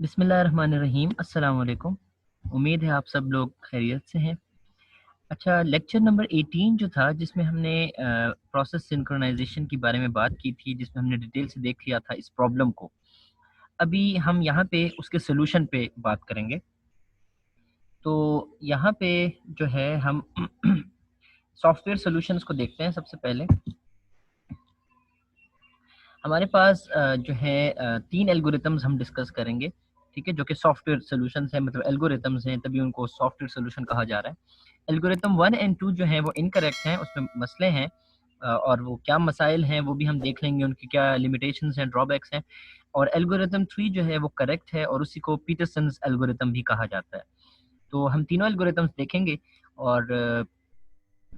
बिस्मिल्लाहिर्रहमानिर्रहीम। अस्सलाम वालेकुम। उम्मीद है आप सब लोग खैरियत से हैं। अच्छा, लेक्चर नंबर 18 जो था जिसमें हमने प्रोसेस सिंक्रोनाइजेशन के बारे में बात की थी, जिसमें हमने डिटेल से देख लिया था इस प्रॉब्लम को। अभी हम यहाँ पे उसके सॉल्यूशन पे बात करेंगे। तो यहाँ पे जो है हम सॉफ्टवेयर सॉल्यूशंस को देखते हैं। सबसे पहले हमारे पास जो है 3 एल्गोरिथम्स हम डिस्कस करेंगे, ठीक है, जो कि सॉफ्टवेयर सॉल्यूशंस हैं, मतलब एल्गोरिथम्स हैं, तभी उनको सॉफ्टवेयर सॉल्यूशन कहा जा रहा है। एल्गोरिथम 1 एंड 2 जो हैं वो इनकरेक्ट हैं, उसमें मसले हैं और वो क्या मसाइल हैं वो भी हम देख लेंगे, उनकी क्या लिमिटेशंस हैं, ड्रॉबैक्स हैं। और एल्गोरिथम 3 जो है वो करेक्ट है और उसी को पीटरसन्स एल्गोरिथम भी कहा जाता है। तो हम तीनों एल्गोरिथम्स देखेंगे और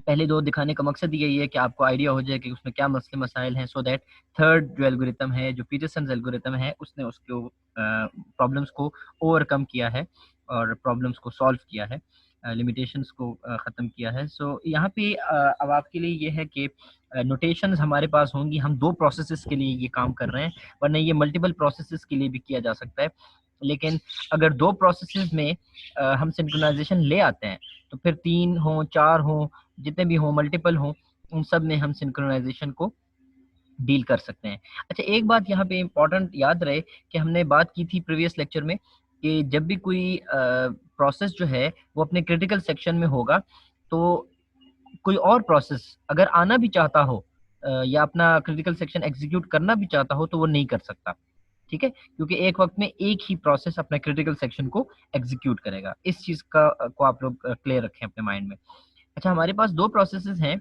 पहले दो दिखाने का मकसद यही है कि आपको आइडिया हो जाए कि उसमें क्या मसले मसाइल हैं, सो दैट थर्ड जो एल्गोरिथम है, जो पीटरसन्स एल्गोरिथम है, उसने उसको प्रॉब्लम्स को ओवरकम किया है और प्रॉब्लम्स को सॉल्व किया है, लिमिटेशंस को ख़त्म किया है। सो यहाँ पे अब आपके लिए ये है कि नोटेशंस हमारे पास होंगी। हम दो प्रोसेसेस के लिए ये काम कर रहे हैं, वरना ये मल्टीपल प्रोसेसेस के लिए भी किया जा सकता है। लेकिन अगर दो प्रोसेसेस में हम सिंक्रोनाइजेशन ले आते हैं तो फिर 3 हों, 4 हों, जितने भी हों, मल्टीपल हों, उन सब में हम सिंक्रोनाइजेशन को डील कर सकते हैं। अच्छा, एक बात यहाँ पे इम्पोर्टेंट याद रहे कि हमने बात की थी प्रीवियस लेक्चर में कि जब भी कोई प्रोसेस जो है वो अपने क्रिटिकल सेक्शन में होगा, तो कोई और प्रोसेस अगर आना भी चाहता हो या अपना क्रिटिकल सेक्शन एग्जीक्यूट करना भी चाहता हो, तो वो नहीं कर सकता, ठीक है? क्योंकि एक वक्त में एक ही प्रोसेस अपने क्रिटिकल सेक्शन को एग्जीक्यूट करेगा। इस चीज़ का को आप लोग क्लियर रखें अपने माइंड में। अच्छा, हमारे पास दो प्रोसेसेस हैं।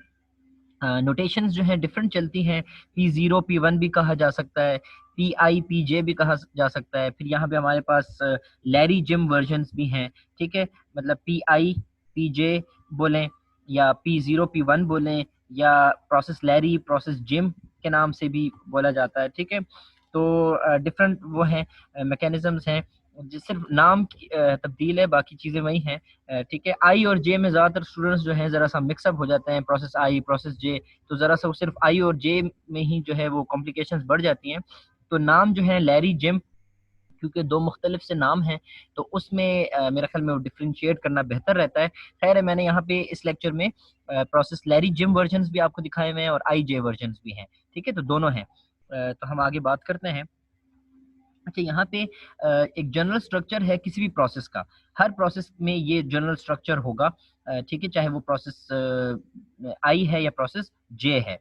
नोटेशंस जो हैं डिफरेंट चलती हैं। P0 P1 भी कहा जा सकता है, PI PJ भी कहा जा सकता है। फिर यहाँ पे हमारे पास लैरी जिम वर्जन्स भी हैं, ठीक है? मतलब PI PJ बोलें या P0 P1 बोलें या प्रोसेस लैरी, प्रोसेस जिम के नाम से भी बोला जाता है, ठीक है? तो डिफरेंट वो हैं, मैकेनिज़्म्स हैं। सिर्फ नाम की तब्दील है, बाकी चीज़ें वही हैं। ठीक है, आई और जे में ज़्यादातर स्टूडेंट्स जो हैं ज़रा सा मिक्सअप हो जाते हैं, प्रोसेस आई प्रोसेस जे, तो ज़रा सा वो सिर्फ आई और जे में ही जो है वो कॉम्प्लिकेशंस बढ़ जाती हैं। तो नाम जो है लैरी जिम, क्योंकि दो मुख्तलिफ से नाम हैं, तो उसमें मेरे ख्याल में वो डिफ्रेंशिएट करना बेहतर रहता है। खैर है, मैंने यहाँ पे इस लेक्चर में प्रोसेस लैरी जिम वर्जन्स भी आपको दिखाए हुए हैं और आई जे वर्जन्स भी हैं, ठीक है? तो दोनों हैं। तो हम आगे बात करते हैं। अच्छा, यहाँ पे एक जनरल स्ट्रक्चर है किसी भी प्रोसेस का। हर प्रोसेस में ये जनरल स्ट्रक्चर होगा, ठीक है, चाहे वो प्रोसेस आई है या प्रोसेस जे है।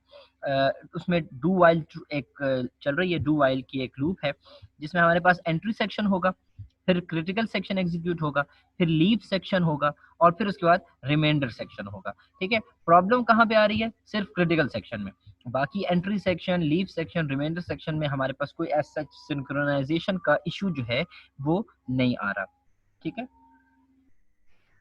उसमें डू वाइल एक चल रही है, डू वाइल की एक लूप है, जिसमें हमारे पास एंट्री सेक्शन होगा, फिर क्रिटिकल सेक्शन एग्जीक्यूट होगा, फिर लीव सेक्शन होगा और फिर उसके बाद रिमाइंडर सेक्शन होगा, ठीक है? प्रॉब्लम कहाँ पे आ रही है? सिर्फ क्रिटिकल सेक्शन में। बाकी entry section, leave section, remainder section में हमारे पास कोई एज सच सिंक्रोनाइजेशन का इशू जो है वो नहीं आ रहा, ठीक है?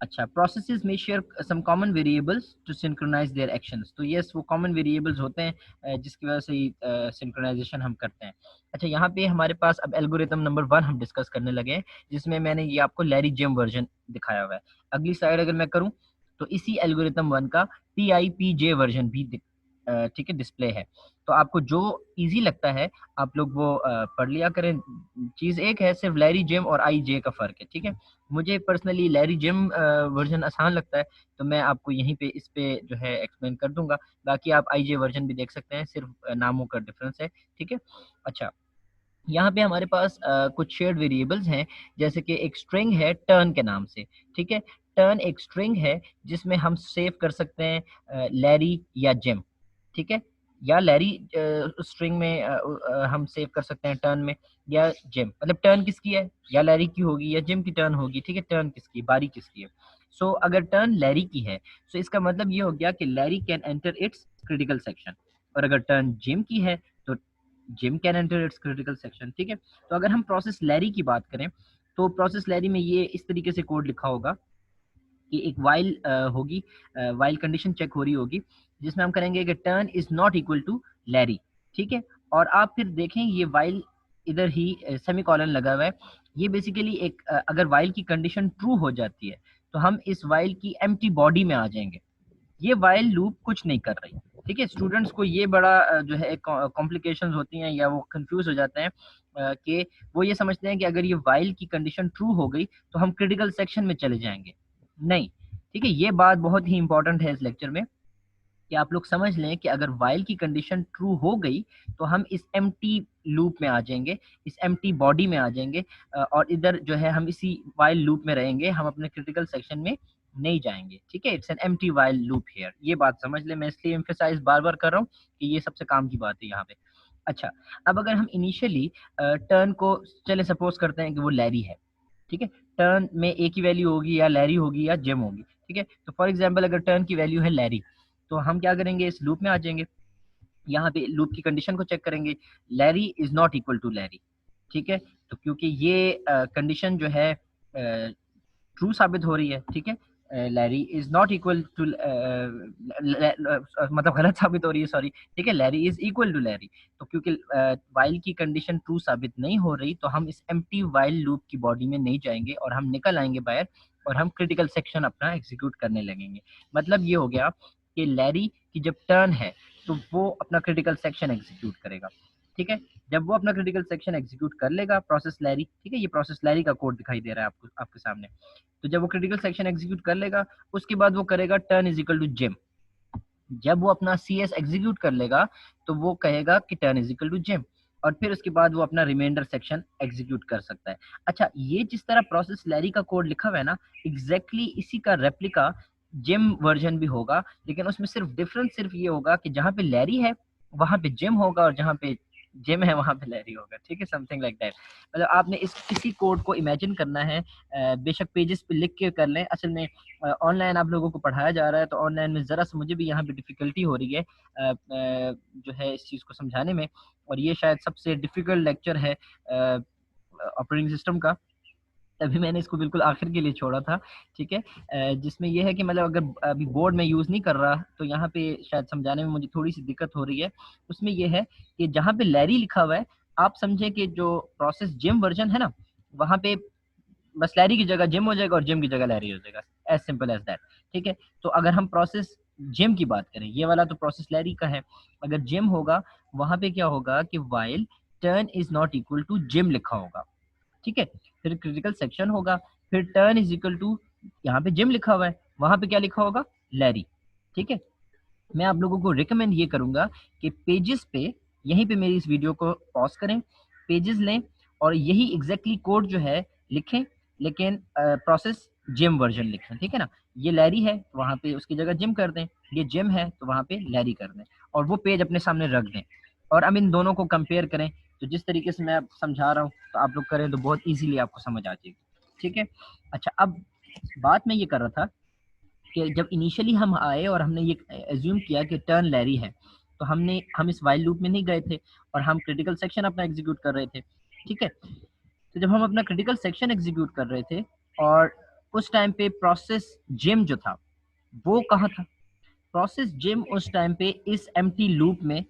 अच्छा, प्रोसेसेस में share some common variables to synchronize their actions. तो यस, वो कॉमन वेरिएबल्स होते हैं जिसकी वजह से सिंक्रोनाइजेशन हम करते हैं। अच्छा, यहाँ पे हमारे पास अब एल्गोरिथम नंबर 1 हम डिस्कस करने लगे हैं, जिसमें मैंने ये आपको लैरी जेम वर्जन दिखाया हुआ है। अगली स्लाइड अगर मैं करूँ तो इसी एल्गोरिथम 1 का PIPJ वर्जन भी ठीक है, डिस्प्ले है। तो आपको जो ईज़ी लगता है आप लोग वो पढ़ लिया करें। चीज़ एक है, सिर्फ लैरी जेम और IJ का फ़र्क है, ठीक है? मुझे पर्सनली लैरी जिम वर्जन आसान लगता है, तो मैं आपको यहीं पे इस पे जो है एक्सप्लेन कर दूँगा। बाकी आप आईजे वर्जन भी देख सकते हैं, सिर्फ नामों का डिफरेंस है, ठीक है? अच्छा, यहाँ पे हमारे पास कुछ शेयर्ड वेरिएबल्स हैं, जैसे कि एक स्ट्रिंग है टर्न के नाम से, ठीक है? टर्न एक स्ट्रिंग है जिसमें हम सेव कर सकते हैं लैरी या जिम, ठीक है? या लैरी स्ट्रिंग में हम सेव कर सकते हैं टर्न में, या जिम। मतलब टर्न किसकी है? या लैरी की होगी या जिम की टर्न होगी, ठीक है? टर्न किसकी है? बारी किसकी है? सो अगर टर्न लैरी की है, सो इसका मतलब ये हो गया कि Larry can enter it's critical section, और अगर टर्न जिम की है तो gym can enter it's critical section, ठीक है? तो अगर हम प्रोसेस लैरी की बात करें, तो प्रोसेस लैरी में ये इस तरीके से कोड लिखा होगा कि एक वाइल होगी, वाइल कंडीशन चेक हो रही होगी, जिसमें हम करेंगे कि turn is not equal to Larry, ठीक है? और आप फिर देखें ये वाइल इधर ही सेमीकोलन लगा हुआ है। ये बेसिकली एक अगर वाइल की कंडीशन ट्रू हो जाती है तो हम इस वाइल की एम्प्टी बॉडी में आ जाएंगे। ये वाइल लूप कुछ नहीं कर रही, ठीक है? स्टूडेंट्स को ये बड़ा जो है कॉम्प्लिकेशंस होती हैं या वो कंफ्यूज हो जाते हैं कि वो ये समझते हैं कि अगर ये वाइल की कंडीशन ट्रू हो गई तो हम क्रिटिकल सेक्शन में चले जाएंगे। नहीं, ठीक है, ये बात बहुत ही इंपॉर्टेंट है इस लेक्चर में कि आप लोग समझ लें कि अगर वाइल की कंडीशन ट्रू हो गई तो हम इस एम्प्टी लूप में आ जाएंगे, इस एम्प्टी बॉडी में आ जाएंगे, और इधर जो है हम इसी वाइल लूप में रहेंगे, हम अपने क्रिटिकल सेक्शन में नहीं जाएंगे। ठीक है, it's an empty while loop here, ये बात समझ ले, मैं इसलिए एम्फेसाइज बार बार कर रहा हूँ कि ये सबसे काम की बात है यहाँ पे। अच्छा, अब अगर हम इनिशियली टर्न को, चले सपोज करते हैं कि वो लैरी है, ठीक है, टर्न में एक ही वैल्यू होगी, या लैरी होगी या जिम होगी। ठीक है, तो फॉर एग्जाम्पल अगर टर्न की वैल्यू है लैरी, तो हम क्या करेंगे, इस लूप में आ जाएंगे, यहाँ पे लूप की कंडीशन को चेक करेंगे, Larry is not equal to Larry. ठीक है, तो क्योंकि ये कंडीशन जो है ट्रू साबित हो रही है, ठीक है, Larry is not equal to, मतलब गलत साबित हो रही है, सॉरी, ठीक है, Larry is equal to Larry. तो क्योंकि वाइल की कंडीशन ट्रू साबित नहीं हो रही, तो हम इस एम्प्टी वाइल लूप की बॉडी में नहीं जाएंगे और हम निकल आएंगे बाहर, और हम क्रिटिकल सेक्शन अपना एग्जीक्यूट करने लगेंगे। मतलब ये हो गया कि लैरी की जब टर्न है तो वो अपना क्रिटिकल सेक्शन एग्जीक्यूट करेगा। ठीक है, जब वो अपना क्रिटिकल सेक्शन एग्जीक्यूट कर लेगा, प्रोसेस लैरी, ठीक है, ये प्रोसेस लैरी का कोड दिखाई दे रहा है आपको, आपके सामने। तो जब वो क्रिटिकल सेक्शन एग्जीक्यूट कर लेगा, उसके बाद वो करेगा turn is equal to Jim. जब वो अपना सी एस एग्जीक्यूट कर लेगा तो वो कहेगा कि turn is equal to Jim, और फिर उसके बाद वो अपना रिमाइंडर सेक्शन एग्जीक्यूट कर सकता है। अच्छा, ये जिस तरह प्रोसेस लैरी का कोड लिखा हुआ है ना, एग्जैक्टली इसी का रेप्लिका जिम वर्जन भी होगा, लेकिन उसमें सिर्फ डिफरेंस सिर्फ ये होगा कि जहाँ पे लैरी है वहां पे जिम होगा, और जहाँ पे जिम है वहां पे लैरी होगा। ठीक है, समथिंग लाइक दैट। मतलब आपने इसी कोड को इमेजिन करना है, बेशक पेजेस पे लिख के कर लें, असल में ऑनलाइन आप लोगों को पढ़ाया जा रहा है, तो ऑनलाइन में ज़रा सा मुझे भी यहाँ पे डिफ़िकल्टी हो रही है जो है इस चीज़ को समझाने में, और ये शायद सबसे डिफ़िकल्ट लेक्चर है ऑपरेटिंग सिस्टम का, तभी मैंने इसको बिल्कुल आखिर के लिए छोड़ा था। ठीक है, जिसमें ये है कि मतलब अगर अभी बोर्ड में यूज़ नहीं कर रहा तो यहाँ पे शायद समझाने में मुझे थोड़ी सी दिक्कत हो रही है। उसमें ये है कि जहाँ पे लैरी लिखा हुआ है, आप समझें कि जो प्रोसेस जिम वर्जन है ना, वहाँ पे बस लैरी की जगह जिम हो जाएगा और जिम की जगह लैरी हो जाएगा, एज सिंपल एज दैट। ठीक है, तो अगर हम प्रोसेस जिम की बात करें, ये वाला तो प्रोसेस लैरी का है, अगर जिम होगा वहां पे क्या होगा कि while turn is not equal to Jim लिखा होगा। ठीक है, फिर क्रिटिकल सेक्शन होगा, फिर टर्न इज इक्वल टू, यहाँ पे जिम लिखा हुआ है, वहां पे क्या लिखा होगा, लैरी। ठीक है, मैं आप लोगों को रिकमेंड ये करूंगा कि पेजेस पे, यहीं पे मेरी इस वीडियो को पॉज करें, पेजेस लें और यही एग्जैक्टली कोड जो है लिखें, लेकिन प्रोसेस जिम वर्जन लिखें। ठीक है ना, ये लैरी है तो वहाँ पे उसकी जगह जिम कर दें, ये जिम है तो वहाँ पे लैरी कर दें, और वो पेज अपने सामने रख दें, और अब इन दोनों को कंपेयर करें। तो जिस तरीके से मैं समझा रहा हूँ तो आप लोग करें तो बहुत ईजिली आपको समझ आ जाएगी। ठीक है, अच्छा, अब बात मैं ये कर रहा था कि जब इनिशियली हम आए और हमने ये एज्यूम किया कि टर्न लैरी है, तो हम इस वाइल लूप में नहीं गए थे और हम क्रिटिकल सेक्शन अपना एग्जीक्यूट कर रहे थे। ठीक है, तो जब हम अपना क्रिटिकल सेक्शन एग्जीक्यूट कर रहे थे, और उस टाइम पे प्रोसेस जिम जो था वो कहाँ था, प्रोसेस जिम उस टाइम पे इस एम्प्टी लूप में,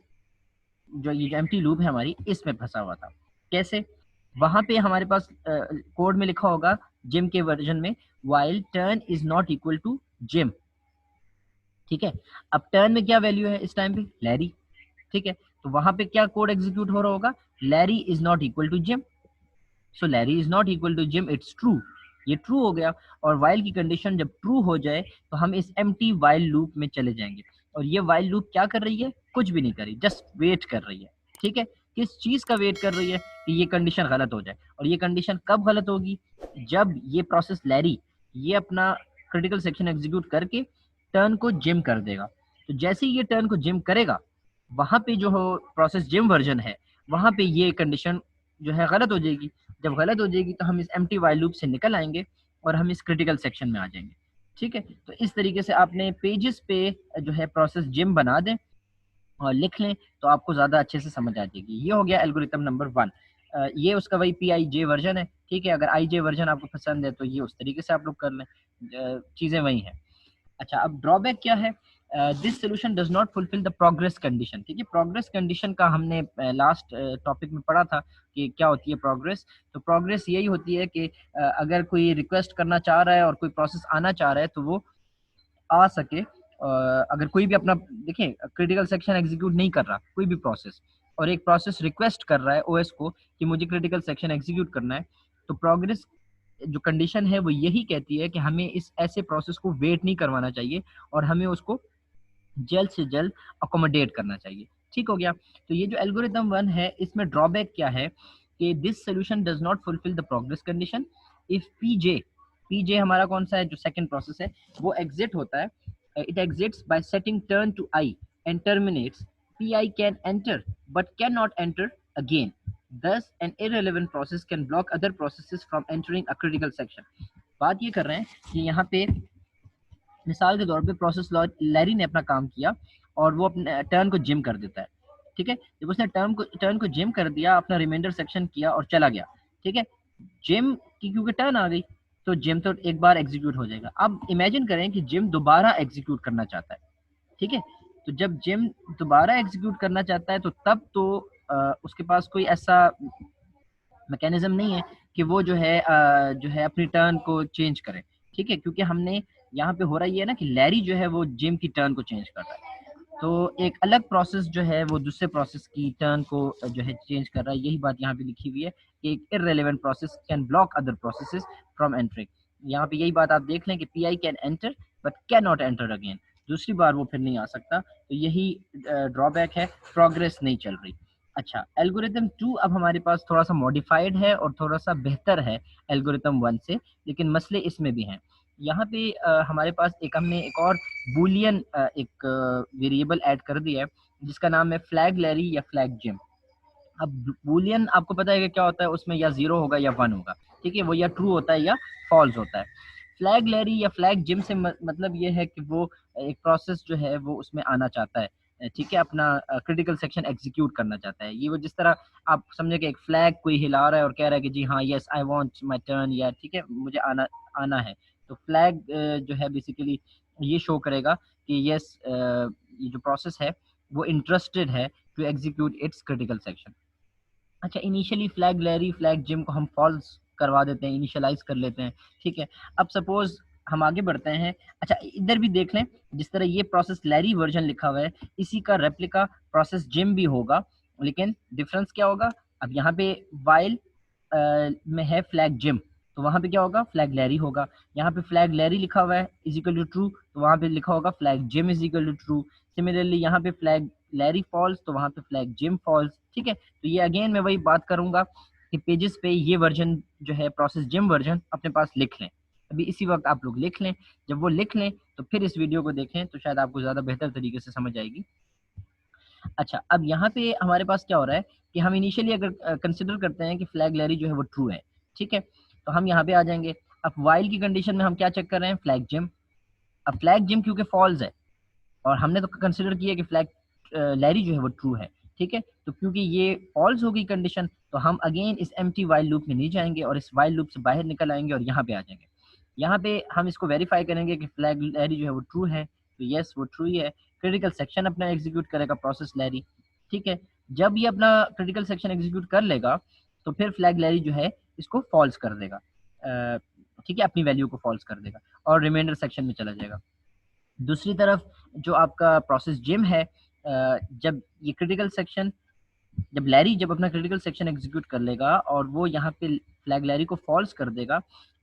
जो ये एम्प्टी लूप है हमारी, इसमें फंसा हुआ था। कैसे, वहां पे हमारे पास कोड में लिखा होगा जिम के वर्जन में, while turn is not equal to Jim. ठीक है, अब टर्न में क्या वैल्यू है इस टाइम पे, लैरी। ठीक है, तो वहां पे क्या कोड एग्जीक्यूट हो रहा होगा, Larry is not equal to Jim, so Larry is not equal to Jim, it's true, ये ट्रू हो गया। और वाइल की कंडीशन जब ट्रू हो जाए तो हम इस एम्प्टी वाइल लूप में चले जाएंगे, और ये वाइल लूप क्या कर रही है, कुछ भी नहीं कर रही, जस्ट वेट कर रही है। ठीक है, किस चीज का वेट कर रही है, कि ये कंडीशन गलत हो जाए। और ये कंडीशन कब गलत होगी, जब ये प्रोसेस लैरी ये अपना क्रिटिकल सेक्शन एग्जीक्यूट करके टर्न को जिम कर देगा। तो जैसे ही ये टर्न को जिम करेगा, वहां पे जो हो प्रोसेस जिम वर्जन है, वहां पे ये कंडीशन जो है गलत हो जाएगी। जब गलत हो जाएगी तो हम इस एम्प्टी वाइल लूप से निकल आएंगे और हम इस क्रिटिकल सेक्शन में आ जाएंगे। ठीक है, तो इस तरीके से आपने पेजेस पे जो है प्रोसेस जिम बना दें और लिख लें, तो आपको ज़्यादा अच्छे से समझ आ जाएगी। ये हो गया एल्गोरिथम नंबर 1। ये उसका वही PIJ वर्जन है। ठीक है, अगर IJ वर्जन आपको पसंद है तो ये उस तरीके से आप लोग कर लें, चीज़ें वही हैं। अच्छा, अब ड्रॉबैक क्या है, this solution does not fulfil the progress condition. ठीक है, प्रोग्रेस कंडीशन का हमने लास्ट टॉपिक में पढ़ा था कि क्या होती है प्रोग्रेस। तो प्रोग्रेस यही होती है कि अगर कोई रिक्वेस्ट करना चाह रहा है और कोई प्रोसेस आना चाह रहा है तो वो आ सके। अगर कोई भी अपना, देखिए, क्रिटिकल सेक्शन एग्जीक्यूट नहीं कर रहा कोई भी प्रोसेस, और एक प्रोसेस रिक्वेस्ट कर रहा है ओएस को कि मुझे क्रिटिकल सेक्शन एग्जीक्यूट करना है, तो प्रोग्रेस जो कंडीशन है वो यही कहती है कि हमें इस ऐसे प्रोसेस को वेट नहीं करवाना चाहिए और हमें उसको जल्द से जल्द अकोमोडेट करना चाहिए। ठीक हो गया। तो ये जो एल्गोरिथम 1 है इसमें ड्रॉबैक क्या है कि this solution does not fulfil the progress condition if PJ, PJ हमारा कौन सा है जो सेकंड प्रोसेस है वो एग्जिट होता है, it exits by setting turn to I and terminates, P I can enter but can not enter again, thus an irrelevant process can block other processes from entering a critical section। बात ये कर रहे हैं कि यहाँ पे मिसाल के तौर पे प्रोसेस लैरी ने अपना काम किया और वो अपने टर्न को जिम कर देता है। ठीक है, जब उसने टर्न को जिम कर दिया, अपना रिमाइंडर सेक्शन किया और चला गया। ठीक है, जिम की क्योंकि टर्न आ गई तो जिम तो एक बार एग्जीक्यूट हो जाएगा। अब इमेजिन करें कि जिम दोबारा एग्जीक्यूट करना चाहता है। ठीक है, तो जब जिम दोबारा एग्जीक्यूट करना चाहता है तो तब तो उसके पास कोई ऐसा मैकेनिज्म नहीं है कि वो जो है अपनी टर्न को चेंज करे। ठीक है, क्योंकि हमने यहाँ पे हो रहा है ना कि लैरी जो है वो जिम की टर्न को चेंज कर रहा है, तो एक अलग प्रोसेस जो है वो दूसरे प्रोसेस की टर्न को जो है चेंज कर रहा है। यही बात यहाँ पे लिखी हुई है कि एक irrelevant process can block other processes from entering. यहाँ पे यही बात आप देख लें कि P I can enter but can not enter again, दूसरी बार वो फिर नहीं आ सकता। तो यही ड्रॉबैक है, प्रोग्रेस नहीं चल रही। अच्छा, एल्गोरिथम 2 अब हमारे पास थोड़ा सा मॉडिफाइड है और थोड़ा सा बेहतर है एल्गोरिथम 1 से, लेकिन मसले इसमें भी हैं। यहाँ पे हमारे पास हमने एक और बूलियन एक वेरिएबल ऐड कर दिया है जिसका नाम है फ्लैग लैरी या फ्लैग जिम। अब बूलियन आपको पता है कि क्या होता है, उसमें या 0 होगा या 1 होगा। ठीक है, वो या ट्रू होता है या फॉल्स होता है। फ्लैग लैरी या फ्लैग जिम से मतलब ये है कि वो एक प्रोसेस जो है वो उसमें आना चाहता है। ठीक है, अपना क्रिटिकल सेक्शन एग्जीक्यूट करना चाहता है। ये वो जिस तरह आप समझे कि एक फ्लैग कोई हिला रहा है और कह रहा है कि जी हाँ yes I want my turn, या ठीक है मुझे आना आना है, तो फ्लैग जो है बेसिकली ये शो करेगा कि यस ये जो प्रोसेस है वो इंटरेस्टेड है to execute its critical section. अच्छा, initially flag Larry flag Jim को हम फॉल्स करवा देते हैं, इनिशियलाइज कर लेते हैं। ठीक है, अब सपोज हम आगे बढ़ते हैं। अच्छा, इधर भी देख लें, जिस तरह ये प्रोसेस लैरी वर्जन लिखा हुआ है इसी का रेप्लिका प्रोसेस जिम भी होगा, लेकिन डिफरेंस क्या होगा? अब यहाँ पे वाइल में है फ्लैग जिम, तो वहाँ पे क्या होगा? फ्लैग लैरी होगा। यहाँ पे फ्लैग लैरी लिखा हुआ है इज इक्वल टू ट्रू, तो वहाँ पे लिखा होगा flag Jim is equal to true. Similarly यहाँ पे फ्लैग लैरी फॉल्स, तो वहाँ पे फ्लैग जिम फॉल्स। ठीक है, तो ये अगेन मैं वही बात करूंगा कि पेजेस पे ये वर्जन जो है प्रोसेस जिम वर्जन अपने पास लिख लें, अभी इसी वक्त आप लोग लिख लें। जब वो लिख लें तो फिर इस वीडियो को देखें तो शायद आपको ज़्यादा बेहतर तरीके से समझ आएगी। अच्छा, अब यहाँ पे हमारे पास क्या हो रहा है कि हम इनिशियली अगर कंसिडर करते हैं कि फ्लैग लैरी जो है वो ट्रू है। ठीक है, तो हम यहाँ पे आ जाएंगे। अब वाइल की कंडीशन में हम क्या चेक कर रहे हैं? Flag gym. अब फ्लैग जिम क्योंकि फॉल्स है और हमने तो कंसिडर किया कि फ्लैग लैरी जो है वो ट्रू है। ठीक है, तो क्योंकि ये फॉल्स हो गई कंडीशन, तो हम अगेन इस एम्प्टी वाइल लूप में नहीं जाएंगे और इस वाइल लूप से बाहर निकल आएंगे और यहाँ पे आ जाएंगे। यहाँ पे हम इसको वेरीफाई करेंगे कि फ्लैग लैरी जो है वो ट्रू है, तो यस वो ट्रू ही है। क्रिटिकल सेक्शन अपना एग्जीक्यूट करेगा प्रोसेस लैरी। ठीक है, जब ये अपना क्रिटिकल सेक्शन एग्जीक्यूट कर लेगा तो फिर फ्लैग लैरी जो है इसको फॉल्स कर देगा। ठीक है, अपनी वैल्यू को फॉल्स कर देगा और रिमाइंडर सेक्शन में चला जाएगा। दूसरी तरफ जो आपका प्रोसेस जिम है, जब ये क्रिटिकल सेक्शन जब लैरी जब अपना क्रिटिकल सेक्शन एग्जीक्यूट कर लेगा और वो यहाँ पे फ्लैग लैरी को फॉल्स कर देगा,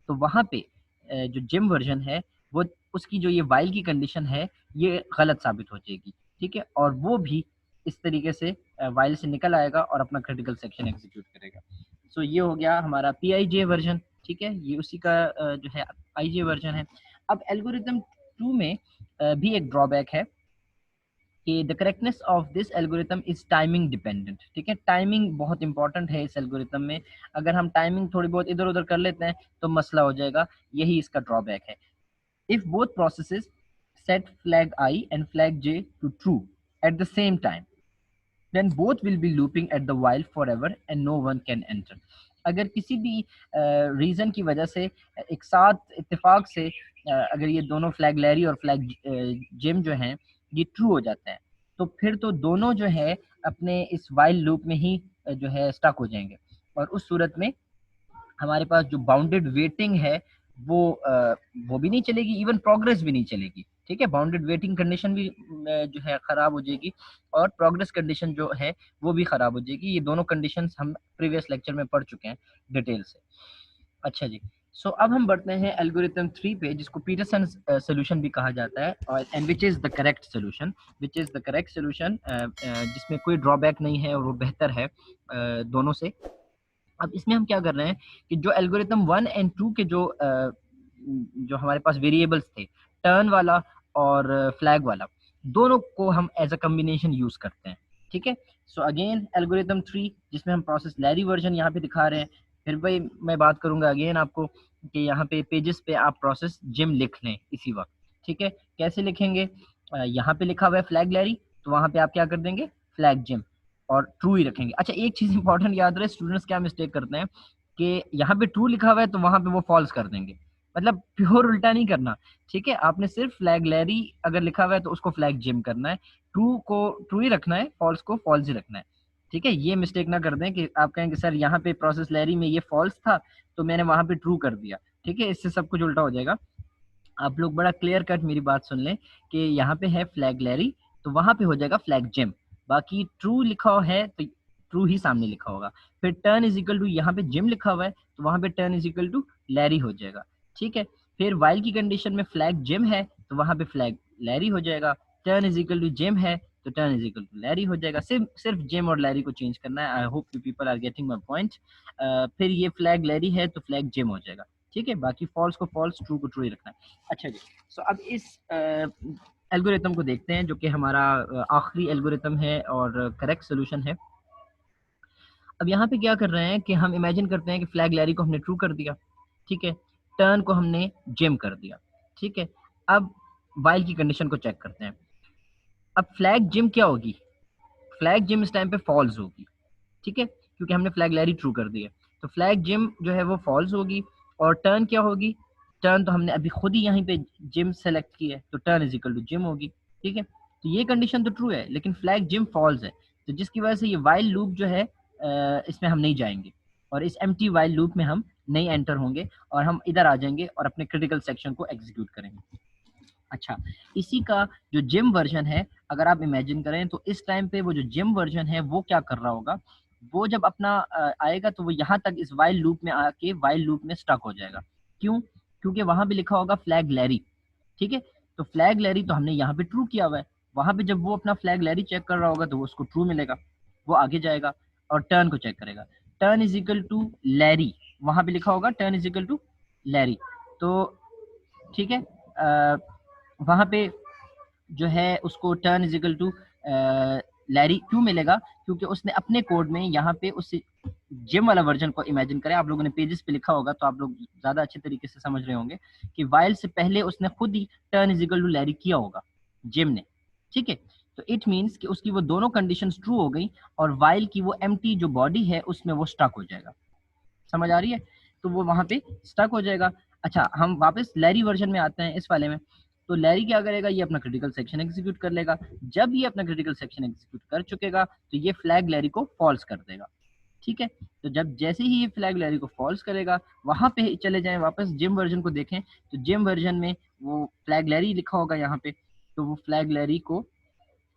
तो वहाँ पे जो जिम वर्जन है वो उसकी जो ये वाइल की कंडीशन है ये गलत साबित हो जाएगी। ठीक है, और वो भी इस तरीके से वाइल से निकल आएगा और अपना क्रिटिकल सेक्शन एग्जीक्यूट करेगा। सो ये हो गया हमारा पी आई जे वर्जन। ठीक है, ये उसी का जो है आई जे वर्जन है। अब एल्गोरिथम 2 में भी एक ड्रॉबैक है कि the correctness of this algorithm is timing dependent. ठीक है, टाइमिंग बहुत इंपॉर्टेंट है इस एल्गोरिथम में। अगर हम टाइमिंग थोड़ी बहुत इधर उधर कर लेते हैं तो मसला हो जाएगा, यही इसका ड्रॉबैक है। If both processes set flag I and flag J to true at the same time, then both will be looping at the while forever and no one can enter। अगर किसी भी रीज़न की वजह से एक साथ इत्तेफाक से अगर ये दोनों फ्लैग लैरी और फ्लैग जिम जो हैं ये ट्रू हो जाते हैं, तो फिर तो दोनों जो है अपने इस वाइल लूप में ही जो है स्टक हो जाएंगे और उस सूरत में हमारे पास जो बाउंडेड वेटिंग है वो वो भी नहीं चलेगी, इवन प्रोग्रेस भी नहीं चलेगी। ठीक है। बाउंडेड वेटिंग कंडीशन भी जो है ख़राब हो जाएगी, और प्रोग्रेस कंडीशन जो है वो भी ख़राब हो जाएगी। ये दोनों कंडीशंस हम प्रीवियस लेक्चर में पढ़ चुके हैं डिटेल से। अच्छा जी, सो अब हम बढ़ते हैं एल्गोरिथम 3 पे, जिसको पीटरसन सॉल्यूशन भी कहा जाता है, और and which is the correct solution, which is the correct solution, जिसमें कोई ड्रॉबैक नहीं है और वो बेहतर है दोनों से। अब इसमें हम क्या कर रहे हैं कि जो एल्गोरिथम 1 एंड 2 के जो हमारे पास वेरिएबल्स थे, टर्न वाला और फ्लैग वाला, दोनों को हम एज अ कॉम्बिनेशन यूज करते हैं। ठीक है। सो अगेन एल्गोरिथम 3, जिसमें हम प्रोसेस लैरी वर्जन यहाँ पे दिखा रहे हैं। फिर भाई मैं बात करूंगा अगेन आपको कि यहाँ पे पेजेस पे आप प्रोसेस जिम लिख लें इसी वक्त। ठीक है। कैसे लिखेंगे? यहाँ पे लिखा हुआ है फ्लैग लैरी, तो वहाँ पे आप क्या कर देंगे? फ्लैग जिम, और ट्रू ही रखेंगे। अच्छा, एक चीज इंपॉर्टेंट याद रहे, स्टूडेंट्स क्या मिस्टेक करते हैं कि यहाँ पे ट्रू लिखा हुआ है तो वहां पे वो फॉल्स कर देंगे, मतलब प्योर उल्टा नहीं करना। ठीक है। आपने सिर्फ फ्लैग लैरी अगर लिखा हुआ है तो उसको फ्लैग जिम करना है, ट्रू को ट्रू ही रखना है, फॉल्स को फॉल्स ही रखना है। ठीक है। ये मिस्टेक ना कर दें कि आप कहेंगे सर यहाँ पे प्रोसेस लैरी में ये फॉल्स था तो मैंने वहां पे ट्रू कर दिया। ठीक है, इससे सब कुछ उल्टा हो जाएगा। आप लोग बड़ा क्लियर कट मेरी बात सुन लें कि यहाँ पे है फ्लैग लैरी, तो वहां पे हो जाएगा फ्लैग जिम। बाकी ट्रू लिखा हुआ है तो ट्रू ही सामने लिखा होगा। फिर टर्न इज इक्वल टू, यहाँ पे जिम लिखा हुआ है तो वहां पे turn is equal to Larry हो जाएगा। ठीक है। फिर वाइल की कंडीशन में फ्लैग जिम है तो वहां पे फ्लैग लैरी हो जाएगा। Turn is equal to Jim है तो turn is equal to Larry हो जाएगा। सिर्फ सिर्फ जिम और लैरी को चेंज करना है। I hope you people are getting my point. फिर ये फ्लैग लैरी है तो फ्लैग जिम हो जाएगा। ठीक है। बाकी फॉल्स को फॉल्स, ट्रू को ट्रू ही रखना है। अच्छा जी, सो अब इस एल्गोरिथम को देखते हैं जो कि हमारा आखिरी एल्गोरिथम है और करेक्ट सोल्यूशन है। अब यहाँ पे क्या कर रहे हैं कि हम इमेजिन करते हैं कि फ्लैग लैरी को हमने ट्रू कर दिया। ठीक है। टर्न को हमने जिम कर दिया। ठीक है। अब वाइल की कंडीशन को चेक करते हैं। अब फ्लैग जिम क्या होगी? फ्लैग जिम इस टाइम पे फॉल्स होगी। ठीक है, क्योंकि हमने फ्लैग लैरी ट्रू कर दी है, तो फ्लैग जिम जो है वो फॉल्स होगी। और टर्न क्या होगी? टर्न तो हमने अभी खुद ही यहीं पे जिम सेलेक्ट की है, तो turn is equal to Jim होगी। ठीक है। तो ये कंडीशन तो ट्रू है, लेकिन फ्लैग जिम फॉल्स है, तो जिसकी वजह से ये वाइल लूप जो है इसमें हम नहीं जाएंगे, और इस एम्प्टी वाइल लूप में हम नहीं एंटर होंगे, और हम इधर आ जाएंगे और अपने क्रिटिकल सेक्शन को एग्जीक्यूट करेंगे। अच्छा, इसी का जो जिम वर्जन है, अगर आप इमेजिन करें तो इस टाइम पे वो जो जिम वर्जन है वो क्या कर रहा होगा? वो जब अपना आएगा तो वो यहाँ तक इस वाइल लूप में आके वाइल लूप में स्टक हो जाएगा। क्यों? क्योंकि वहां पे लिखा होगा फ्लैग लैरी। ठीक है। तो फ्लैग लैरी तो हमने यहाँ पे ट्रू किया हुआ है, वहां पे जब वो अपना फ्लैग लैरी चेक कर रहा होगा तो वो उसको ट्रू मिलेगा, वो आगे जाएगा और टर्न को चेक करेगा। Turn is equal to Larry, वहां पे लिखा होगा turn is equal to Larry. तो ठीक है, वहां पे जो है उसको turn is equal to Larry क्यों मिलेगा? क्योंकि उसने अपने कोड में यहाँ पे उस जिम वाला वर्जन को इमेजिन करें, आप लोगों ने पेजेस पे लिखा होगा तो आप लोग ज्यादा अच्छे तरीके से समझ रहे होंगे कि वाइल से पहले उसने खुद ही turn is equal to Larry किया होगा जिम ने। ठीक है। तो इट मीन्स कि उसकी वो दोनों कंडीशंस ट्रू हो गई, और वाइल की वो एम्प्टी जो बॉडी है उसमें वो स्टक हो जाएगा। समझ आ रही है? तो वो वहां पे स्टक हो जाएगा। अच्छा, हम वापस लैरी वर्जन में आते हैं, इस वाले में। तो लैरी क्या करेगा? ये अपना क्रिटिकल सेक्शन एग्जीक्यूट कर लेगा। जब ये अपना क्रिटिकल सेक्शन एग्जीक्यूट कर चुकेगा तो ये फ्लैग लैरी को फॉल्स कर देगा। ठीक है। तो जब जैसे ही ये फ्लैग लैरी को फॉल्स करेगा, वहां पे चले जाएं वापस जिम वर्जन को देखें, तो जिम वर्जन में वो फ्लैग लैरी लिखा होगा यहाँ पे, तो वो फ्लैग लैरी को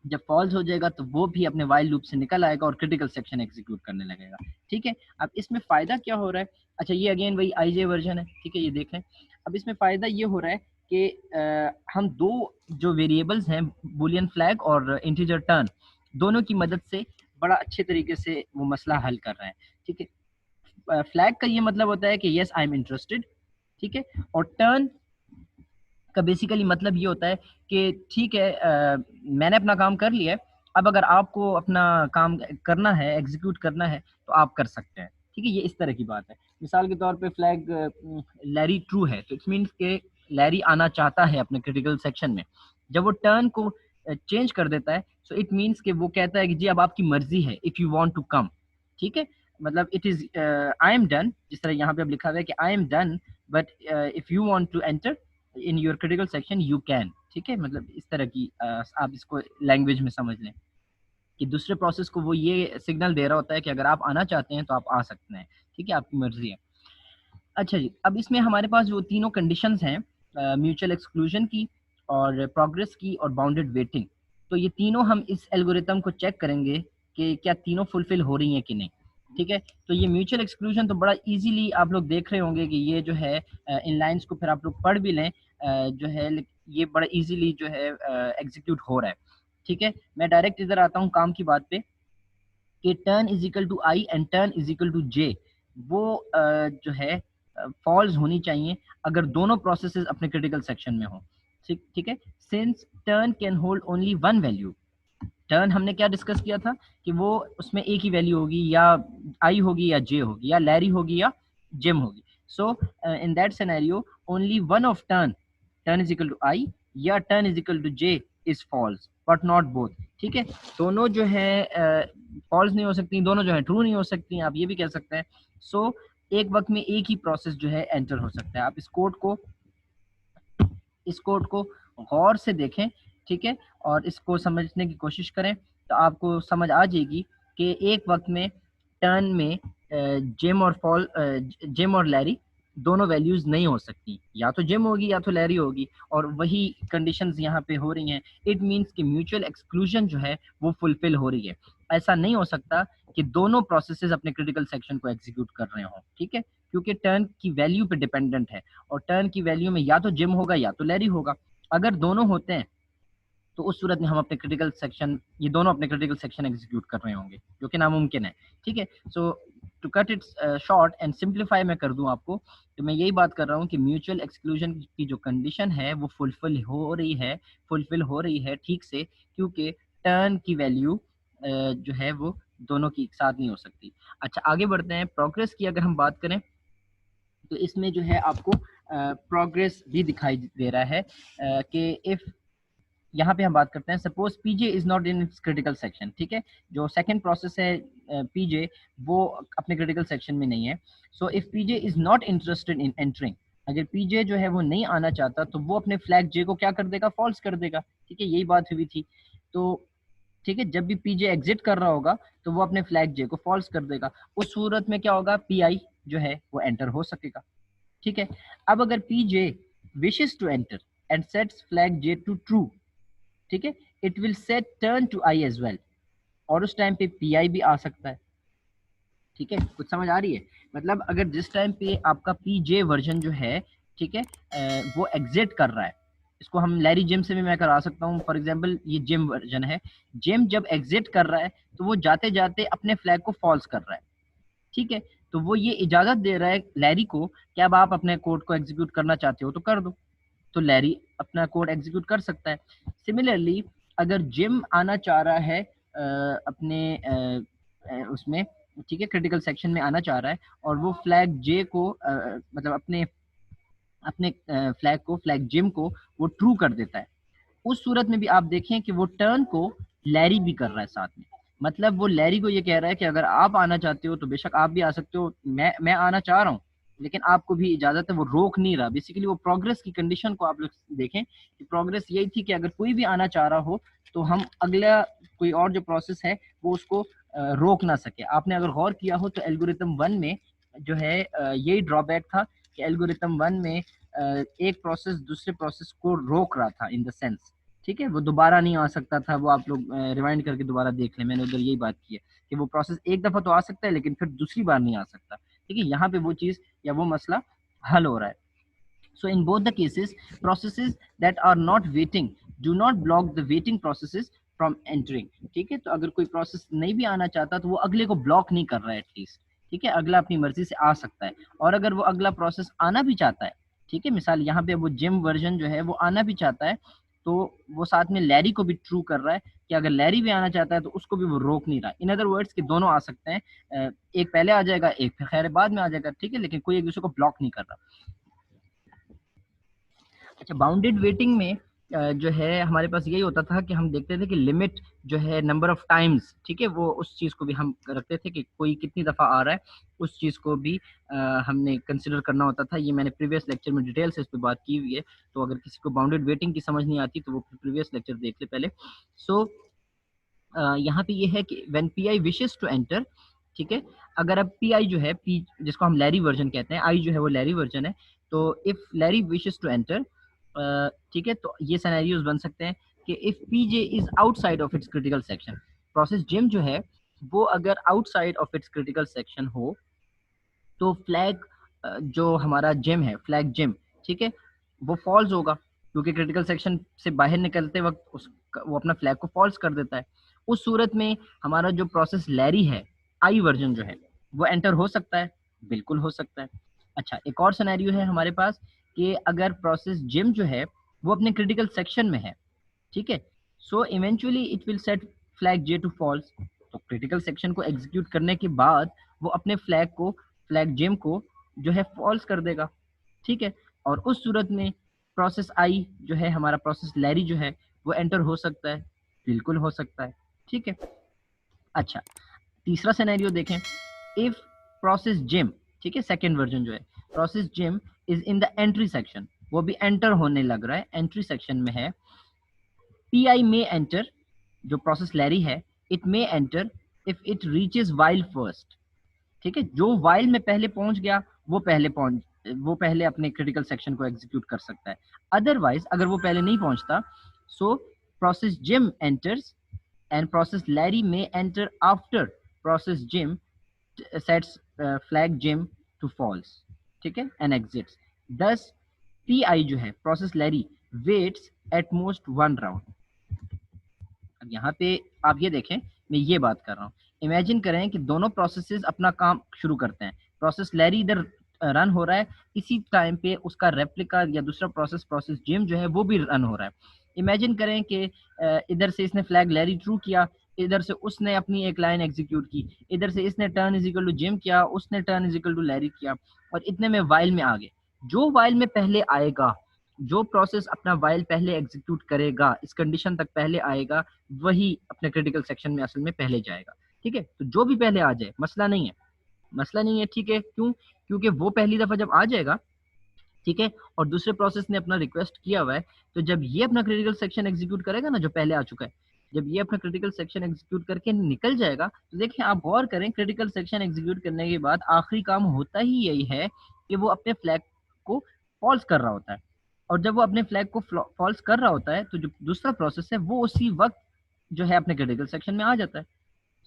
जब फॉल्स हो जाएगा तो वो भी अपने वाइल लूप से निकल आएगा और क्रिटिकल सेक्शन एग्जीक्यूट करने लगेगा। ठीक है। अब इसमें फायदा क्या हो रहा है? अच्छा, ये अगेन वही आईजे वर्जन है। ठीक है, ये देख लें। अब इसमें फायदा ये हो रहा है कि हम दो जो वेरिएबल्स हैं, बुलियन फ्लैग और इंटीजर टर्न, दोनों की मदद से बड़ा अच्छे तरीके से वो मसला हल कर रहे हैं। ठीक है। फ्लैग का ये मतलब होता है कि यस आई एम इंटरेस्टेड। ठीक है। और टर्न का बेसिकली मतलब ये होता है कि ठीक है, मैंने अपना काम कर लिया है, अब अगर आपको अपना काम करना है, एग्जीक्यूट करना है, तो आप कर सकते हैं। ठीक है, ये इस तरह की बात है। मिसाल के तौर पे फ्लैग लैरी ट्रू है तो इट मीन्स के लैरी आना चाहता है अपने क्रिटिकल सेक्शन में। जब वो टर्न को चेंज कर देता है सो इट मीन्स कि वो कहता है कि जी अब आपकी मर्जी है, if you want to come. ठीक है। मतलब it is I am done, जिस तरह यहाँ पे अब लिखा हुआ है कि I am done, but if you want to enter in your critical section you can. ठीक है। मतलब इस तरह की आप इसको लैंग्वेज में समझ लें कि दूसरे प्रोसेस को वो ये सिग्नल दे रहा होता है कि अगर आप आना चाहते हैं तो आप आ सकते हैं। ठीक है, आपकी मर्जी है। अच्छा जी, अब इसमें हमारे पास जो तीनों कंडीशंस हैं म्यूचुअल एक्सक्लूजन की और प्रोग्रेस की और बाउंडेड वेटिंग। तो ये तीनों हम इस एल्गोरिथम को चेक करेंगे कि क्या तीनों फुलफिल हो रही हैं कि नहीं। ठीक है, तो ये म्यूचुअल एक्सक्लूजन तो बड़ा इजीली आप लोग देख रहे होंगे कि ये जो है इन लाइंस को फिर आप लोग पढ़ भी लें, जो है ये बड़ा इजीली जो है एग्जीक्यूट हो रहा है। ठीक है, मैं डायरेक्ट इधर आता हूँ काम की बात पे कि turn is equal to I and turn is equal to J, वो जो है फॉल्स होनी चाहिए अगर दोनों प्रोसेसेस अपने क्रिटिकल सेक्शन में हो। ठीक ठीक है, since turn can hold only one value. Turn हमने क्या डिस्कस किया था कि वो उसमें एक ही वैल्यू होगी, या आई होगी या जे होगी या लैरी होगी या जिम होगी। So in that scenario only one of turn, turn is equal to I या turn is equal to J is false but not both. ठीक है, दोनों जो है फॉल्स नहीं हो सकती, दोनों जो है ट्रू नहीं हो सकती, आप ये भी कह सकते हैं। सो एक वक्त में एक ही प्रोसेस जो है एंटर हो सकता है। आप इस कोड को गौर से देखें, ठीक है, और इसको समझने की कोशिश करें तो आपको समझ आ जाएगी कि एक वक्त में टर्न में जिम और लैरी दोनों वैल्यूज नहीं हो सकती, या तो जिम होगी या तो लैरी होगी, और वही कंडीशंस यहाँ पे हो रही हैं। इट मींस कि म्यूचुअल एक्सक्लूजन जो है वो फुलफिल हो रही है। ऐसा नहीं हो सकता कि दोनों प्रोसेसेस अपने क्रिटिकल सेक्शन को एग्जीक्यूट कर रहे हों। ठीक है, क्योंकि टर्न की वैल्यू पे डिपेंडेंट है, और टर्न की वैल्यू में या तो जिम होगा या तो लैरी होगा। अगर दोनों होते हैं तो उस सूरत में हम अपने क्रिटिकल सेक्शन, ये दोनों अपने क्रिटिकल सेक्शन एग्जीक्यूट कर रहे होंगे, जो कि नामुमकिन है। ठीक है, so to cut it short and simplify मैं कर दूं आपको, तो मैं यही बात कर रहा हूँ कि म्यूचुअल एक्सक्लूजन की जो कंडीशन है वो फुलफिल हो रही है ठीक से, क्योंकि टर्न की वैल्यू जो है वो दोनों की एक साथ नहीं हो सकती। अच्छा, आगे बढ़ते हैं। प्रोग्रेस की अगर हम बात करें तो इसमें जो है आपको प्रोग्रेस भी दिखाई दे रहा है कि इफ, यहाँ पे हम बात करते हैं suppose PJ is not in its critical section. ठीक है, जो सेकंड प्रोसेस है पीजे, वो अपने क्रिटिकल सेक्शन में नहीं है। So if PJ is not interested in entering, अगर पीजे जो है वो नहीं आना चाहता तो वो अपने फ्लैग जे को क्या कर देगा, फॉल्स कर देगा। ठीक है, यही बात हुई थी। तो ठीक है, जब भी पीजे एग्जिट कर रहा होगा तो वो अपने फ्लैग जे को फॉल्स कर देगा। उस सूरत में क्या होगा, पीआई जो है वो एंटर हो सकेगा। ठीक है, अब अगर PJ wishes to enter and sets flag J to true, ठीक है, it will set turn to I as well, और उस टाइम पे पी आई भी आ सकता है। ठीक है, कुछ समझ आ रही है? मतलब अगर जिस टाइम पे आपका पी जे वर्जन जो है, ठीक है, वो एग्जिट कर रहा है, इसको हम लैरी जिम से भी मैं करा सकता हूँ। फॉर एग्जांपल ये जिम वर्जन है, जिम जब एग्जिट कर रहा है तो वो जाते जाते अपने फ्लैग को फॉल्स कर रहा है। ठीक है, तो वो ये इजाजत दे रहा है लैरी को कि अब आप अपने कोड को एग्जीक्यूट करना चाहते हो तो कर दो, तो लैरी अपना कोड एग्जीक्यूट कर सकता है। सिमिलरली अगर जिम आना चाह रहा है अपने उसमें, ठीक है, क्रिटिकल सेक्शन में आना चाह रहा है, और वो फ्लैग जे को मतलब अपने अपने फ्लैग को, फ्लैग जिम को वो ट्रू कर देता है, उस सूरत में भी आप देखें कि वो टर्न को लैरी भी कर रहा है साथ में। मतलब वो लैरी को ये कह रहा है कि अगर आप आना चाहते हो तो बेशक आप भी आ सकते हो, मैं आना चाह रहा हूँ, लेकिन आपको भी इजाजत है। वो रोक नहीं रहा। बेसिकली वो प्रोग्रेस की कंडीशन को आप लोग देखें कि प्रोग्रेस यही थी कि अगर कोई भी आना चाह रहा हो तो हम अगला कोई और जो प्रोसेस है वो उसको रोक ना सके। आपने अगर गौर किया हो तो एल्गोरिथम 1 में जो है यही ड्रॉबैक था कि एल्गोरिथम 1 में एक प्रोसेस दूसरे प्रोसेस को रोक रहा था इन द सेंस, ठीक है, वो दोबारा नहीं आ सकता था। वो आप लोग रिवाइंड करके दोबारा देख लें, मैंने उधर यही बात की है कि वो प्रोसेस एक दफा तो आ सकता है लेकिन फिर दूसरी बार नहीं आ सकता। ठीक है, यहाँ पे वो चीज़ या वो मसला हल हो रहा है। So in both the cases, processes that are not waiting do not block the waiting processes from entering. ठीक है, तो अगर कोई प्रोसेस नहीं भी आना चाहता तो वो अगले को ब्लॉक नहीं कर रहा है एटलीस्ट। ठीक है, अगला अपनी मर्जी से आ सकता है, और अगर वो अगला प्रोसेस आना भी चाहता है, ठीक है, मिसाल यहाँ पे वो जिम वर्जन जो है वो आना भी चाहता है, तो वो साथ में लैरी को भी ट्रू कर रहा है कि अगर लैरी भी आना चाहता है तो उसको भी वो रोक नहीं रहा। इन अदर वर्ड्स कि दोनों आ सकते हैं, एक पहले आ जाएगा, एक फिर खैर बाद में आ जाएगा। ठीक है, लेकिन कोई एक दूसरे को ब्लॉक नहीं कर रहा। अच्छा, बाउंडेड वेटिंग में जो है हमारे पास यही होता था कि हम देखते थे कि लिमिट जो है नंबर ऑफ टाइम्स, ठीक है, वो उस चीज़ को भी हम रखते थे कि कोई कितनी दफ़ा आ रहा है, उस चीज़ को भी हमने कंसिडर करना होता था। ये मैंने प्रीवियस लेक्चर में डिटेल से इस पर बात की हुई है, तो अगर किसी को बाउंडेड वेटिंग की समझ नहीं आती तो वो प्रीवियस लेक्चर देख ले पहले। सो यहाँ पे ये है कि when P I wishes to enter, ठीक है, अगर अब पी आई जो है, पी जिसको हम लैरी वर्जन कहते हैं, आई जो है वो लैरी वर्जन है, तो if Larry wishes to enter ठीक है, तो ये सिनेरियोज बन सकते हैं कि if PJ is outside of its critical section, process Jim जो है वो अगर outside of its critical section हो, तो फ्लैग जो हमारा जिम है, फ्लैग जिम, ठीक है, वो फॉल्स होगा, क्योंकि क्रिटिकल सेक्शन से बाहर निकलते वक्त वो अपना फ्लैग को फॉल्स कर देता है। उस सूरत में हमारा जो प्रोसेस लैरी है, आई वर्जन जो है, वो एंटर हो सकता है, बिल्कुल हो सकता है। अच्छा, एक और सिनेरियो है हमारे पास कि अगर प्रोसेस जिम जो है वो अपने क्रिटिकल सेक्शन में है, ठीक है, so eventually it will set flag J to false. तो क्रिटिकल सेक्शन को एग्जीक्यूट करने के बाद वो अपने फ्लैग जिम को जो है फॉल्स कर देगा, ठीक है, और उस सूरत में प्रोसेस आई जो है, हमारा प्रोसेस लैरी जो है, वो एंटर हो सकता है, बिल्कुल हो सकता है, ठीक है। अच्छा, तीसरा सिनेरियो देखें, इफ प्रोसेस जिम, ठीक है, सेकेंड वर्जन जो है, process gym is in the entry section, वो भी एंटर होने लग रहा है, एंट्री सेक्शन में है, पी may enter, जो प्रोसेस लैरी है, it may enter if it reaches while first, ठीक है, जो वाइल में पहले पहुंच गया वो पहले अपने क्रिटिकल सेक्शन को एग्जीक्यूट कर सकता है। अदरवाइज अगर वो पहले नहीं पहुंचता, so process Jim enters and process Larry may enter after process Jim sets flag Jim to false, ठीक है, and exits. Thus P I जो है, process Larry, waits at most one round. अब यहाँ पे आप ये देखें, मैं ये बात कर रहा हूँ, इमेजिन करें कि दोनों प्रोसेसेस अपना काम शुरू करते हैं, प्रोसेस लैरी इधर रन हो रहा है, इसी टाइम पे उसका रेप्लिका या दूसरा प्रोसेस जिम जो है वो भी रन हो रहा है। इमेजिन करें कि इधर से इसने फ्लैग लैरी ट्रू किया, इधर से उसने अपनी एक लाइन एग्जीक्यूट की, इधर से इसने turn is equal to Jim किया, उसने turn is equal to Larry किया, और इतने में वाइल में आ गए। जो वाइल में पहले आएगा, जो प्रोसेस अपना वाइल पहले एग्जीक्यूट करेगा, इस कंडीशन तक पहले आएगा, वही अपने क्रिटिकल सेक्शन में असल में पहले जाएगा, ठीक है। तो जो भी पहले आ जाए मसला नहीं है, मसला नहीं है, ठीक है, क्यों? क्योंकि वो पहली दफा जब आ जाएगा, ठीक है, और दूसरे प्रोसेस ने अपना रिक्वेस्ट किया हुआ है, तो जब ये अपना क्रिटिकल सेक्शन एग्जीक्यूट करेगा ना, जो पहले आ चुका है, जब ये अपना क्रिटिकल सेक्शन एग्जीक्यूट करके निकल जाएगा, तो देखिए आप गौर करें, क्रिटिकल सेक्शन एग्जीक्यूट करने के बाद आखिरी काम होता ही यही है कि वो अपने फ्लैग को फॉल्स कर रहा होता है, और जब वो अपने फ्लैग को फॉल्स कर रहा होता है, तो जो दूसरा प्रोसेस है वो उसी वक्त जो है अपने क्रिटिकल सेक्शन में आ जाता है।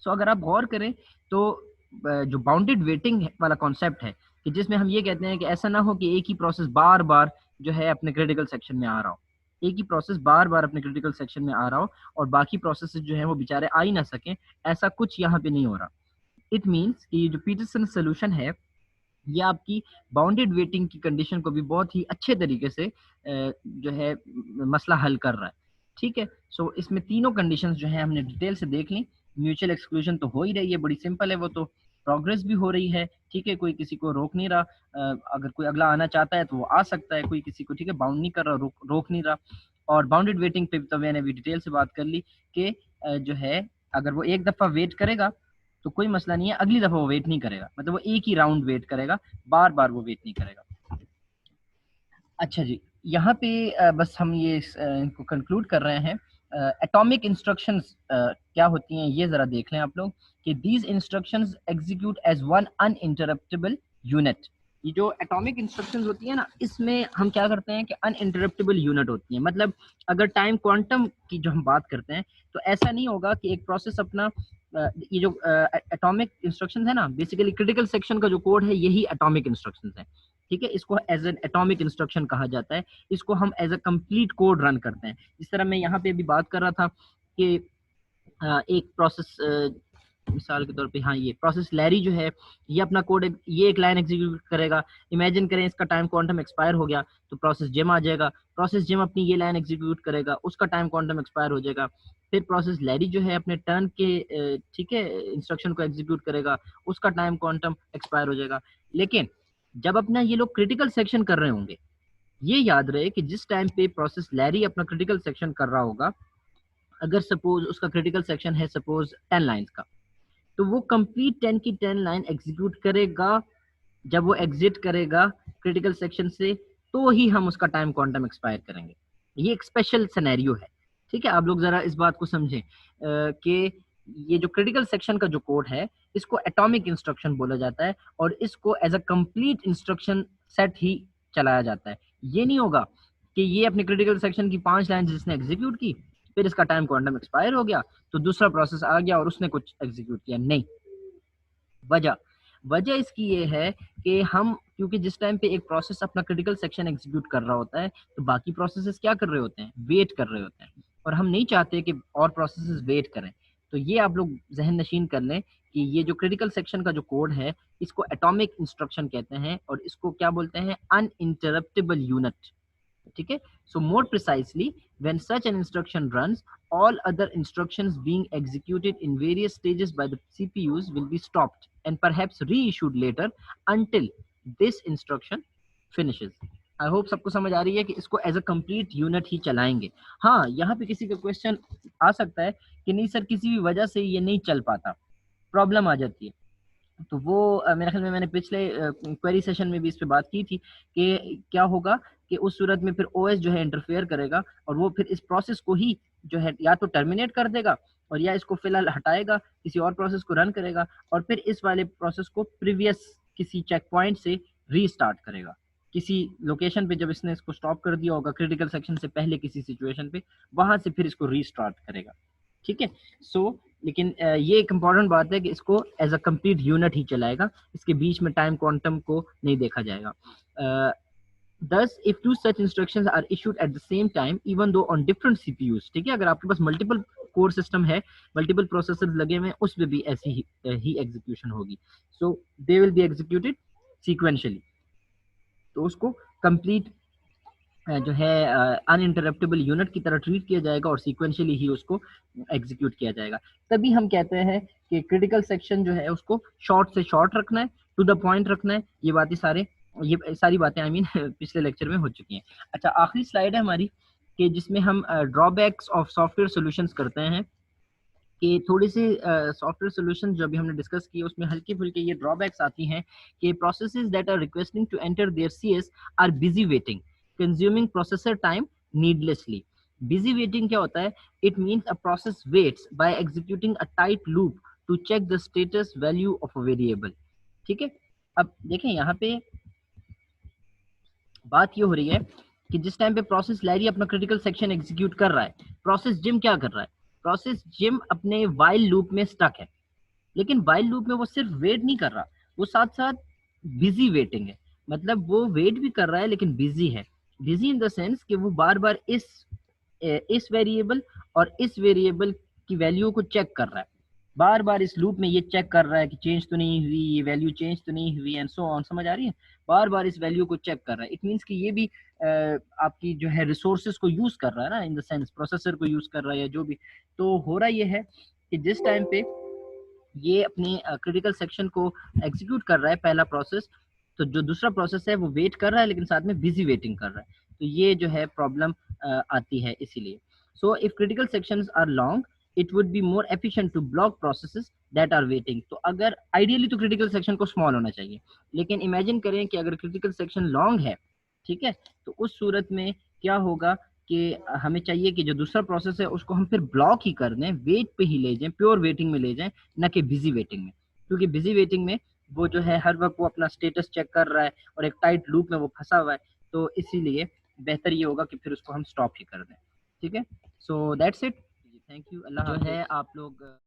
सो अगर आप गौर करें तो जो बाउंडेड वेटिंग वाला कॉन्सेप्ट है, कि जिसमें हम ये कहते हैं कि ऐसा ना हो कि एक ही प्रोसेस बार बार जो है अपने क्रिटिकल सेक्शन में आ रहा हो, एक ही प्रोसेस बार बार अपने क्रिटिकल सेक्शन में आ रहा हो और बाकी प्रोसेस जो है वो बेचारे आ ही ना सकें, ऐसा कुछ यहाँ पे नहीं हो रहा। इट मीन्स कि ये जो पीटरसन सोल्यूशन है, ये आपकी बाउंडेड वेटिंग की कंडीशन को भी बहुत ही अच्छे तरीके से जो है मसला हल कर रहा है, ठीक है। सो इसमें तीनों कंडीशंस जो है हमने डिटेल से देख ली। म्यूचुअल एक्सक्लूजन तो हो ही रही है, बड़ी सिंपल है वो तो, प्रोग्रेस भी हो रही है, ठीक है, कोई किसी को रोक नहीं रहा, अगर कोई अगला आना चाहता है तो वो आ सकता है, कोई किसी को, ठीक है, बाउंड नहीं कर रहा, रोक नहीं रहा। और बाउंडेड वेटिंग पे तो मैंने भी डिटेल से बात कर ली कि जो है अगर वो एक दफ़ा वेट करेगा तो कोई मसला नहीं है, अगली दफ़ा वो वेट नहीं करेगा, मतलब वो एक ही राउंड वेट करेगा, बार बार वो वेट नहीं करेगा। अच्छा जी, यहाँ पे बस हम ये इनको कंक्लूड कर रहे हैं। एटॉमिक इंस्ट्रक्शंस क्या होती हैं ये ज़रा देख लें आप लोग, कि these instructions execute as one uninterruptible unit. ये जो एटॉमिक इंस्ट्रक्शंस होती है ना, इसमें हम क्या करते हैं कि अनइंटरप्टेबल यूनिट होती है, मतलब अगर टाइम क्वांटम की जो हम बात करते हैं, तो ऐसा नहीं होगा कि एक प्रोसेस अपना ये जो एटॉमिक इंस्ट्रक्शंस है ना, बेसिकली क्रिटिकल सेक्शन का जो कोड है यही एटॉमिक इंस्ट्रक्शंस है, ठीक है, इसको एज एन एटॉमिक इंस्ट्रक्शन कहा जाता है, इसको हम as a complete code run करते हैं। जिस तरह मैं यहाँ पे अभी बात कर रहा था कि एक प्रोसेस, मिसाल के तौर पे, हाँ, ये प्रोसेस लैरी जो है, ये अपना कोड ये एक लाइन एग्जीक्यूट करेगा, इमेजिन करें इसका टाइम क्वांटम एक्सपायर हो गया, तो प्रोसेस जिम आ जाएगा, प्रोसेस जिम अपनी ये लाइन एग्जीक्यूट करेगा, उसका टाइम क्वांटम एक्सपायर हो जाएगा, फिर प्रोसेस लैरी जो है अपने टर्न के, ठीक है, इंस्ट्रक्शन को एग्जीक्यूट करेगा, उसका टाइम क्वांटम एक्सपायर हो जाएगा। लेकिन जब अपना ये लोग क्रिटिकल सेक्शन कर रहे होंगे, ये याद रहे कि जिस टाइम पे प्रोसेस लैरी अपना क्रिटिकल सेक्शन कर रहा होगा, अगर सपोज उसका क्रिटिकल सेक्शन है सपोज 10 लाइंस का, तो वो कंप्लीट 10 की 10 लाइन एग्जीक्यूट करेगा, जब वो एग्जिट करेगा क्रिटिकल सेक्शन से, तो ही हम उसका टाइम क्वांटम एक्सपायर करेंगे। ये एक स्पेशल सिनेरियो है, ठीक है, आप लोग जरा इस बात को समझें कि ये जो क्रिटिकल सेक्शन का जो कोड है, इसको एटॉमिक इंस्ट्रक्शन बोला जाता है, और इसको as a complete instruction set ही चलाया जाता है। ये नहीं होगा कि ये अपने क्रिटिकल सेक्शन की 5 लाइन जिसने एग्जीक्यूट की, फिर इसका टाइम क्वांटम एक्सपायर हो गया, तो दूसरा प्रोसेस आ गया और उसने कुछ एग्जीक्यूट किया। नहीं, वजह वजह इसकी ये है कि हम, क्योंकि जिस टाइम पे एक प्रोसेस अपना क्रिटिकल सेक्शन एग्जीक्यूट कर रहा होता है, तो बाकी प्रोसेसेस क्या कर रहे होते हैं, वेट कर रहे होते हैं, और हम नहीं चाहते कि और प्रोसेसेस वेट करें। तो ये आप लोग जहन नशीन कर लें कि ये जो क्रिटिकल सेक्शन का जो कोड है, इसको एटॉमिक इंस्ट्रक्शन कहते हैं, और इसको क्या बोलते हैं, अनइंटरप्टेबल यूनिट। ठीक है, so more precisely, when such an instruction runs, all other instructions being executed in various stages by the CPUs will be stopped and perhaps reissued later until this instruction finishes. I hope सबको समझ आ रही है कि इसको as a complete unit ही चलाएंगे। हाँ, यहाँ पे किसी का क्वेश्चन आ सकता है कि नहीं सर, किसी भी वजह से ये नहीं चल पाता, प्रॉब्लम आ जाती है। तो वो मेरे ख्याल में मैंने पिछले क्वेरी सेशन में भी इस पे बात की थी कि क्या होगा कि उस सूरत में फिर ओएस जो है इंटरफेयर करेगा, और वो फिर इस प्रोसेस को ही जो है या तो टर्मिनेट कर देगा, और या इसको फिलहाल हटाएगा, किसी और प्रोसेस को रन करेगा, और फिर इस वाले प्रोसेस को प्रीवियस किसी चेक पॉइंट से रीस्टार्ट करेगा, किसी लोकेशन पे जब इसने इसको स्टॉप कर दिया होगा क्रिटिकल सेक्शन से पहले किसी सिचुएशन पे, वहां से फिर इसको रीस्टार्ट करेगा। ठीक है, सो लेकिन ये एक इम्पॉर्टेंट बात है कि इसको एज अ कंप्लीट यूनिट ही चलाएगा, इसके बीच में टाइम क्वांटम को नहीं देखा जाएगा। Thus, if two such instructions are issued at the same time, even though on different CPUs, ठीक है, अगर आपके पास मल्टीपल कोर सिस्टम है, मल्टीपल प्रोसेसर लगे हुए हैं, उसमें भी ऐसी ही एग्जीक्यूशन होगी। So they will be executed sequentially, तो उसको कंप्लीट जो है अनइंटरप्टेबल यूनिट की तरह ट्रीट किया जाएगा और सीक्वेंशियली ही उसको एग्जीक्यूट किया जाएगा। तभी हम कहते हैं कि क्रिटिकल सेक्शन जो है उसको शॉर्ट से शॉर्ट रखना है, टू द पॉइंट रखना है। ये सारी बातें आई मीन पिछले लेक्चर में हो चुकी हैं। अच्छा, आखिरी स्लाइड है हमारी कि जिसमें हम ड्रॉबैक्स ऑफ सॉफ्टवेयर सॉल्यूशंस करते हैं, कि थोड़ी सी सॉफ्टवेयर सॉल्यूशन जो अभी हमने डिस्कस किए उसमें हल्की फुल्की ये ड्रॉबैक्स आती हैं कि processes that are requesting to enter their CS are busy waiting, consuming processor time needlessly. Busy waiting क्या होता है? It means a process waits by executing a tight loop to check the status value of a variable. ठीक है, अब देखें यहाँ पे बात ये हो रही है कि जिस टाइम पे प्रोसेस लैरी अपना क्रिटिकल सेक्शन एग्जीक्यूट कर रहा है, प्रोसेस जिम क्या कर रहा है? प्रोसेस जिम अपने वाइल लूप में स्टक है, लेकिन वाइल लूप में वो सिर्फ वेट नहीं कर रहा, वो साथ साथ बिजी वेटिंग है। मतलब वो वेट भी कर रहा है लेकिन बिजी है। बिजी इन द सेंस कि वो बार बार इस वेरिएबल और इस वेरिएबल की वैल्यू को चेक कर रहा है, बार बार इस लूप में ये चेक कर रहा है कि चेंज तो नहीं हुई, ये वैल्यू चेंज तो नहीं हुई, एंड सो ऑन। समझ आ रही है? बार बार इस वैल्यू को चेक कर रहा है। इट मीन्स कि ये भी आपकी जो है रिसोर्सेज को यूज कर रहा है ना, इन द सेंस प्रोसेसर को यूज कर रहा है या जो भी। तो हो रहा ये है कि जिस टाइम पे ये अपने क्रिटिकल सेक्शन को एग्जीक्यूट कर रहा है पहला प्रोसेस, तो जो दूसरा प्रोसेस है वो वेट कर रहा है लेकिन साथ में बिजी वेटिंग कर रहा है। तो ये जो है प्रॉब्लम आती है इसीलिए। So if critical sections are long, it would be more efficient to block processes that are waiting. तो अगर आइडियली तो क्रिटिकल सेक्शन को स्मॉल होना चाहिए, लेकिन इमेजिन करें कि अगर क्रिटिकल सेक्शन लॉन्ग है, ठीक है, तो उस सूरत में क्या होगा कि हमें चाहिए कि जो दूसरा प्रोसेस है उसको हम फिर ब्लॉक ही कर दें, वेट पे ही ले जाएं, प्योर वेटिंग में ले जाएं, ना कि बिजी वेटिंग में। क्योंकि बिजी वेटिंग में वो जो है हर वक्त वो अपना स्टेटस चेक कर रहा है और एक टाइट लूप में वो फंसा हुआ है। तो इसीलिए बेहतर ये होगा कि फिर उसको हम स्टॉप ही कर दें। ठीक है, so that's it. Thank you, अल्लाह हाफ़िज़। जो है आप लोग